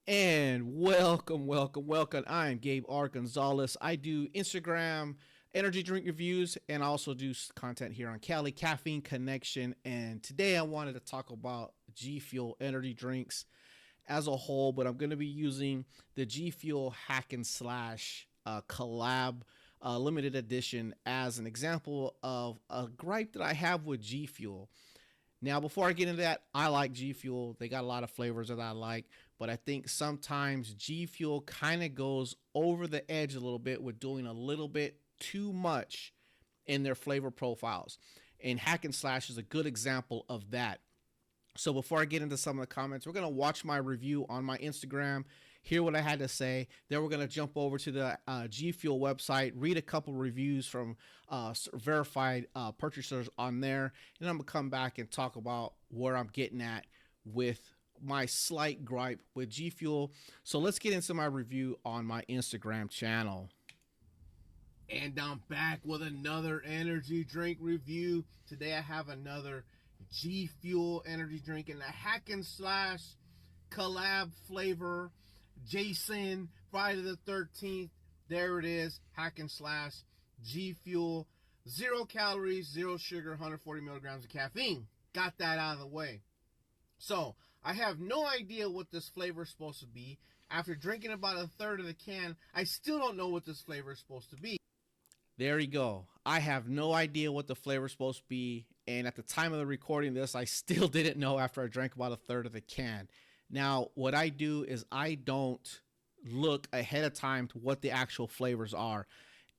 And welcome. I am Gabe R. Gonzalez. I do Instagram energy drink reviews and also do content here on Cali Caffeine Connection. And today I wanted to talk about gFuel energy drinks as a whole, but I'm going to be using the gFuel Hack and Slash collab limited edition as an example of a gripe that I have with gFuel. Now, before I get into that, I like gFuel. They got a lot of flavors that I like, but I think sometimes gFuel kind of goes over the edge a little bit with doing a little bit too much in their flavor profiles. And Hack and Slash is a good example of that. So before I get into some of the comments, we're going to watch my review on my Instagram, hear what I had to say. Then we're going to jump over to the gFuel website, read a couple reviews from verified purchasers on there. And I'm going to come back and talk about where I'm getting at with my slight gripe with gFuel. So let's get into my review on my Instagram channel. And I'm back with another energy drink review. Today I have another gFuel energy drink in the Hack and Slash collab flavor. Jason, Friday the 13th. There it is. Hack and Slash gFuel. 0 calories, 0 sugar, 140 milligrams of caffeine. Got that out of the way. So, I have no idea what this flavor is supposed to be. After drinking about a third of the can, I still don't know what this flavor is supposed to be. There you go. I have no idea what the flavor is supposed to be. And at the time of the recording of this, I still didn't know after I drank about a third of the can. Now, what I do is I don't look ahead of time to what the actual flavors are.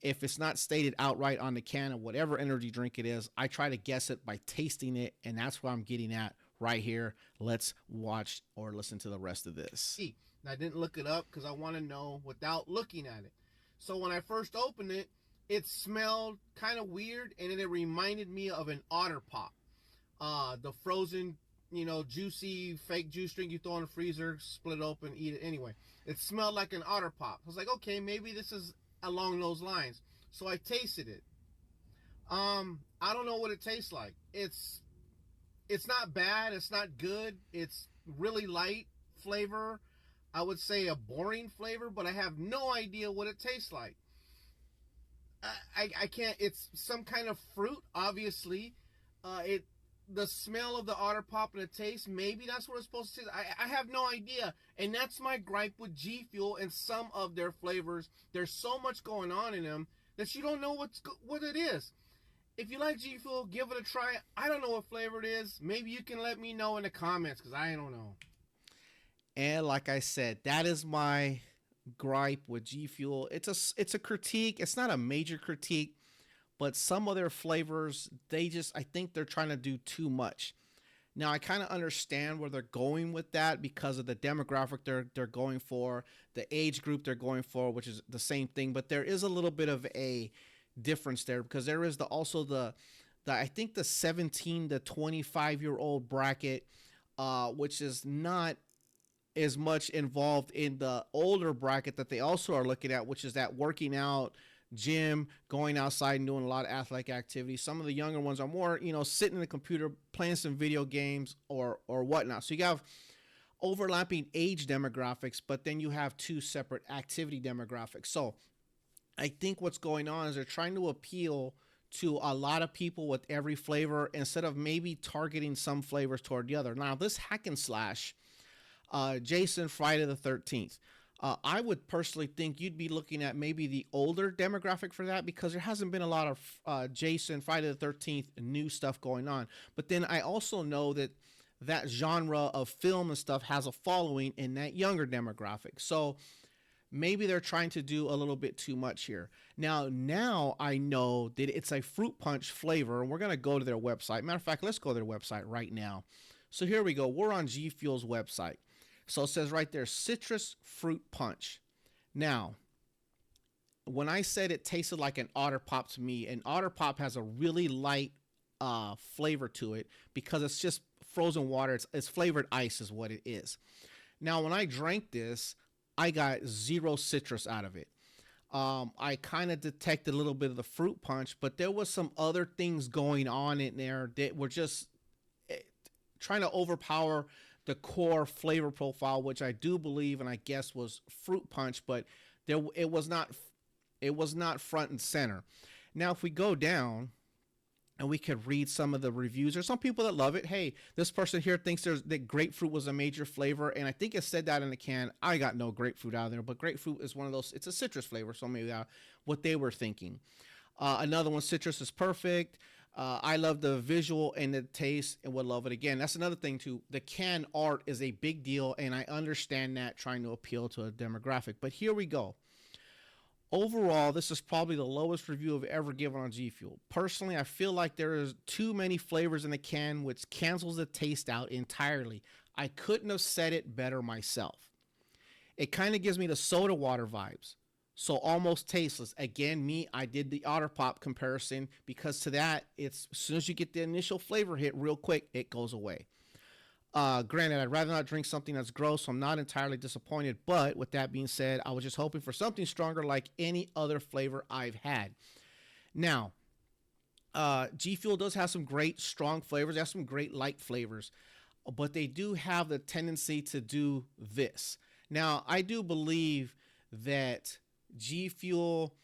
If it's not stated outright on the can of whatever energy drink it is, I try to guess it by tasting it. And that's what I'm getting at right here. Let's watch or listen to the rest of this. I didn't look it up because I want to know without looking at it. So when I first opened it, it smelled kind of weird, and it reminded me of an Otter Pop. The frozen, juicy fake juice drink you throw in the freezer, split it open, eat it. Anyway, it smelled like an Otter Pop. I was like, okay, maybe this is along those lines. So I tasted it. I don't know what it tastes like. It's not bad. It's not good. It's really light flavor. I would say a boring flavor, but I have no idea what it tastes like. I can't. It's some kind of fruit, obviously. The smell of the Otter Pop and the taste, maybe that's what it's supposed to taste. I have no idea, and that's my gripe with gFuel and some of their flavors. There's so much going on in them that you don't know what it is. If you like gFuel, give it a try. I don't know what flavor it is. Maybe you can let me know in the comments because I don't know. And like I said, that is my gripe with gFuel. It's a critique. It's not a major critique, but some of their flavors, I think they're trying to do too much. Now I kind of understand where they're going with that because of the demographic they're going for, the age group they're going for, which is the same thing, but there is a little bit of a difference there because there is also the I think the 17 to 25-year-old bracket, which is not as much involved in the older bracket that they also are looking at, which is that working out, gym, going outside and doing a lot of athletic activities. Some of the younger ones are more, sitting in the computer, playing some video games or whatnot. So you have overlapping age demographics, but then you have two separate activity demographics. So I think what's going on is they're trying to appeal to a lot of people with every flavor instead of maybe targeting some flavors toward the other. Now, this Hack and Slash, Jason, Friday the 13th. I would personally think you'd be looking at maybe the older demographic for that because there hasn't been a lot of Jason, Friday the 13th new stuff going on. But then I also know that genre of film and stuff has a following in that younger demographic. So maybe they're trying to do a little bit too much here. Now I know that it's a fruit punch flavor, and we're going to go to their website. Matter of fact, let's go to their website right now. So here we go. We're on gFuel's website. So it says right there, citrus fruit punch. Now, when I said it tasted like an Otter Pop to me, an Otter Pop has a really light flavor to it because it's just frozen water. It's flavored ice is what it is. Now, when I drank this, I got zero citrus out of it. I kind of detected a little bit of the fruit punch, but there was some other things going on in there that were just trying to overpower the core flavor profile, which I do believe and I guess was fruit punch, but there it was not front and center. Now, if we go down and we could read some of the reviews, there's some people that love it. Hey, this person here thinks that grapefruit was a major flavor, and I think it said that in the can. I got no grapefruit out of there, but grapefruit is one of those. It's a citrus flavor, so maybe that's what they were thinking. Another one, citrus is perfect. I love the visual and the taste and would love it again. That's another thing too. The can art is a big deal, and I understand that trying to appeal to a demographic. But here we go. Overall, this is probably the lowest review I've ever given on G Fuel. Personally, I feel like there is too many flavors in the can, which cancels the taste out entirely. I couldn't have said it better myself. It kind of gives me the soda water vibes. So almost tasteless. Again, I did the Otter Pop comparison because to that, it's as soon as you get the initial flavor hit real quick, it goes away. Granted, I'd rather not drink something that's gross, so I'm not entirely disappointed. But with that being said, I was just hoping for something stronger like any other flavor I've had. Now, G Fuel does have some great strong flavors. They have some great light flavors, but they do have the tendency to do this. Now, I do believe that G Fuel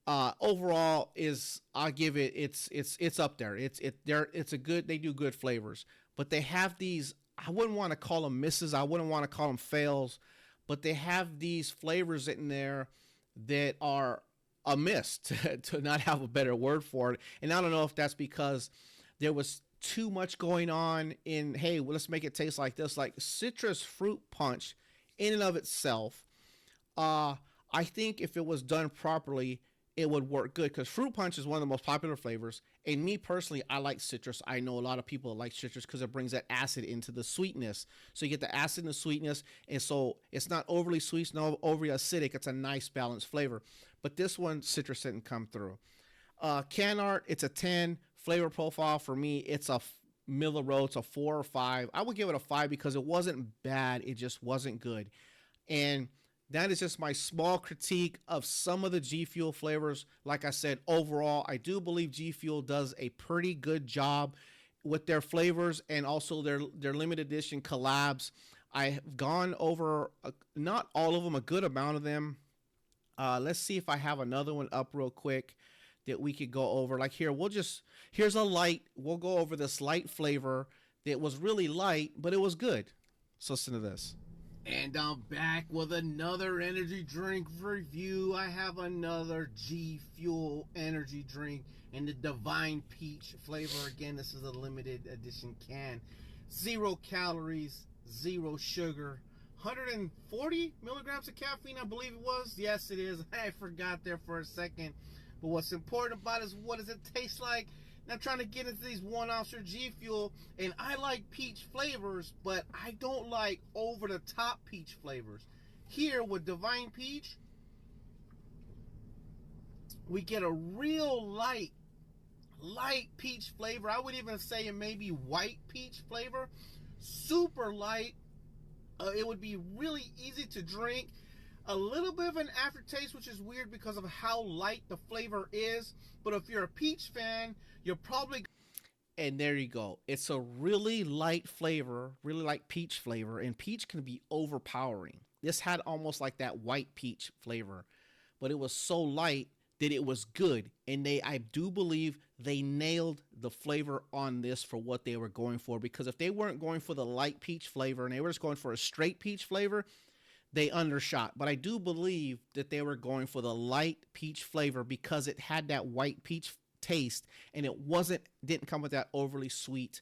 overall is I'll give it it's up there. It's a good they do good flavors, but they have these I wouldn't want to call them misses. I wouldn't want to call them fails, but they have these flavors in there that are a miss to not have a better word for it. And I don't know if that's because there was too much going on in, hey, well, let's make it taste like this. Like citrus fruit punch in and of itself, I think if it was done properly, it would work good because fruit punch is one of the most popular flavors. And me personally, I like citrus. I know a lot of people like citrus because it brings that acid into the sweetness. So you get the acid and the sweetness, and so it's not overly sweet, it's not overly acidic. It's a nice balanced flavor. But this one, citrus didn't come through. Can art, it's a 10. Flavor profile for me, it's a middle of the road. It's a 4 or 5. I would give it a 5 because it wasn't bad. It just wasn't good. And that is just my small critique of some of the G Fuel flavors. Like I said, overall, I do believe G Fuel does a pretty good job with their flavors and also their limited edition collabs. I've gone over not all of them, a good amount of them. Let's see if I have another one up real quick that we could go over. Like here, here's a light. We'll go over this light flavor that was really light, but it was good. So listen to this. And I'm back with another energy drink review. I have another G Fuel energy drink in the Divine Peach flavor. Again, this is a limited edition can. 0 calories, 0 sugar, 140 milligrams of caffeine, I believe it was. Yes, it is. I forgot there for a second. But what's important about it is what does it taste like? Now I'm trying to get into these 1 ounce G Fuel, and I like peach flavors, but I don't like over the top peach flavors. Here with Divine Peach, we get a real light peach flavor. I would even say maybe white peach flavor. Super light. It would be really easy to drink. A little bit of an aftertaste, which is weird because of how light the flavor is. But if you're a peach fan, you're probably... And there you go. It's a really light flavor, really light peach flavor. And peach can be overpowering. This had almost like that white peach flavor. But it was so light that it was good. And I do believe they nailed the flavor on this for what they were going for. Because if they weren't going for the light peach flavor and they were just going for a straight peach flavor, they undershot. But I do believe that they were going for the light peach flavor because it had that white peach taste and it didn't come with that overly sweet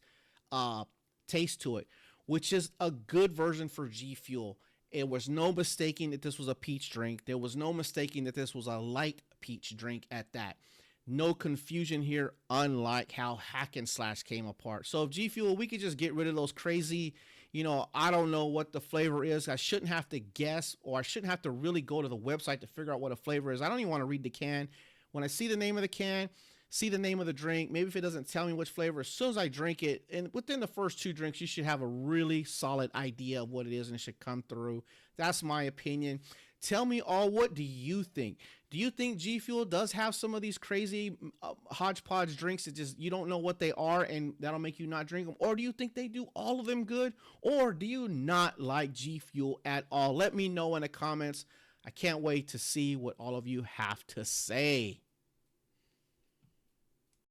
taste to it, which is a good version for G Fuel. It was no mistaking that this was a peach drink. There was no mistaking that this was a light peach drink at that. No confusion here, unlike how Hack and Slash came apart. So if G Fuel, we could just get rid of those crazy, I don't know what the flavor is. I shouldn't have to guess, or I shouldn't have to really go to the website to figure out what a flavor is. I don't even want to read the can. When I see the name of the can, see the name of the drink, maybe if it doesn't tell me which flavor, as soon as I drink it, and within the first 2 drinks, you should have a really solid idea of what it is and it should come through. That's my opinion. Tell me all, what do you think? Do you think G Fuel does have some of these crazy hodgepodge drinks that just you don't know what they are and that'll make you not drink them? Or do you think they do all of them good? Or do you not like G Fuel at all? Let me know in the comments. I can't wait to see what all of you have to say.